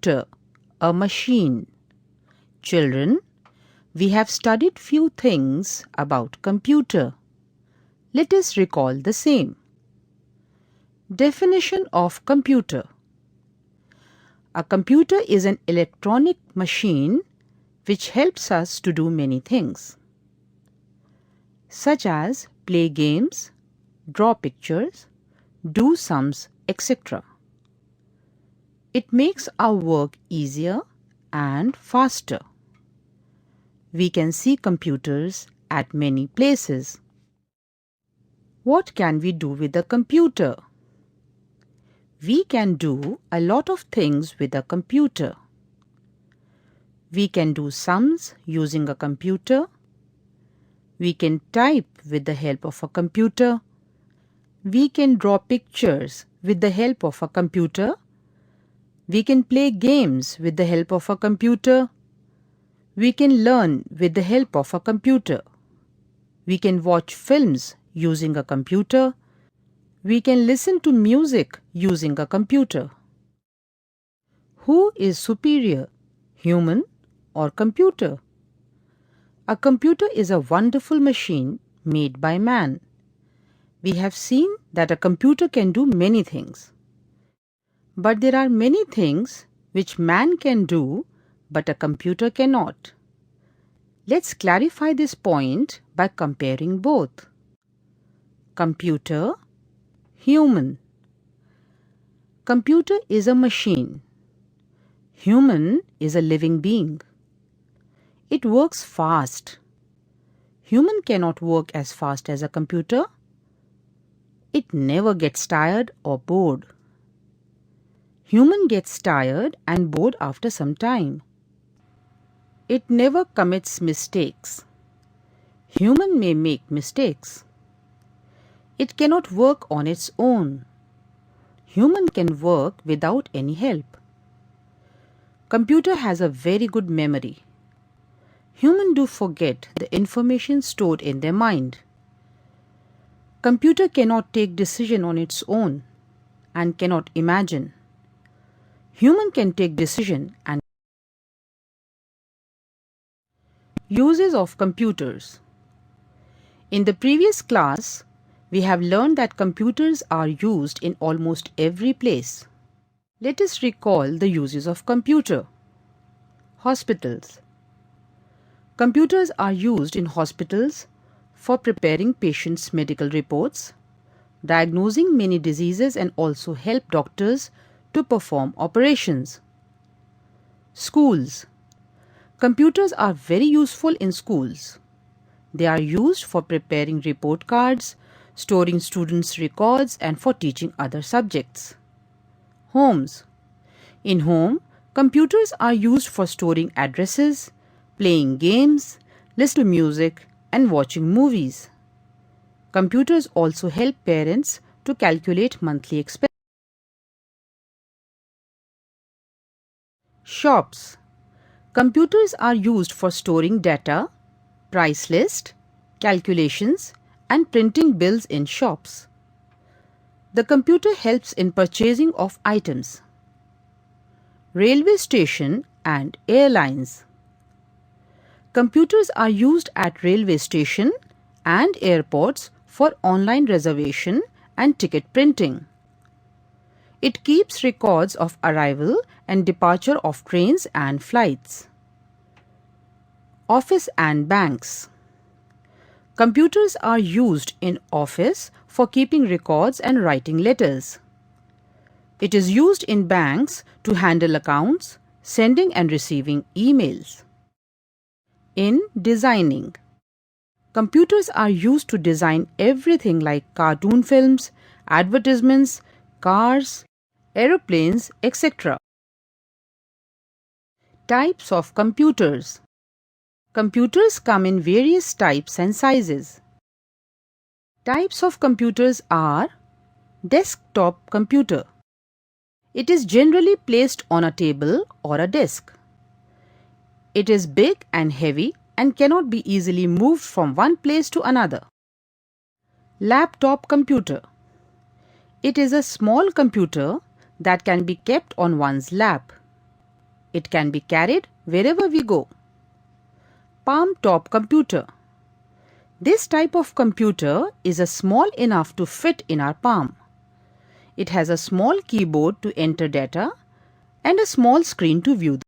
computer, a machine. Children, we have studied few things about computer. Let us recall the same. Definition of computer. A computer is an electronic machine which helps us to do many things, such as play games, draw pictures, do sums, etc. It makes our work easier and faster. We can see computers at many places. What can we do with a computer? We can do a lot of things with a computer. We can do sums using a computer. We can type with the help of a computer. We can draw pictures with the help of a computer. We can play games with the help of a computer. We can learn with the help of a computer. We can watch films using a computer. We can listen to music using a computer. Who is superior, human or computer? A computer is a wonderful machine made by man. We have seen that a computer can do many things. But there are many things which man can do, but a computer cannot. Let's clarify this point by comparing both. Computer, human. Computer is a machine. Human is a living being. It works fast. Human cannot work as fast as a computer. It never gets tired or bored. Human gets tired and bored after some time. It never commits mistakes. Human may make mistakes. It cannot work on its own. Human can work without any help. Computer has a very good memory. Human do forget the information stored in their mind. Computer cannot take decision on its own and cannot imagine. Human can take decision and uses of computers. In the previous class, we have learned that computers are used in almost every place. Let us recall the uses of computer. Hospitals. Computers are used in hospitals for preparing patients' medical reports, diagnosing many diseases and also help doctors to perform operations. Schools. Computers are very useful in schools. They are used for preparing report cards, storing students' records and for teaching other subjects. Homes. In home, computers are used for storing addresses, playing games, listening to music and watching movies. Computers also help parents to calculate monthly expenses. Shops. Computers are used for storing data, price list, calculations and printing bills in shops. The computer helps in purchasing of items. Railway station and airlines. Computers are used at railway station and airports for online reservation and ticket printing. It keeps records of arrival and departure of trains and flights. Office and banks. Computers are used in office for keeping records and writing letters. It is used in banks to handle accounts, sending and receiving emails. In designing. Computers are used to design everything like cartoon films, advertisements, cars, aeroplanes, etc. Types of computers. Computers come in various types and sizes. Types of computers are desktop computer. It is generally placed on a table or a desk. It is big and heavy and cannot be easily moved from one place to another. Laptop computer. It is a small computer that can be kept on one's lap. It can be carried wherever we go. Palm top computer. This type of computer is small enough to fit in our palm. It has a small keyboard to enter data and a small screen to view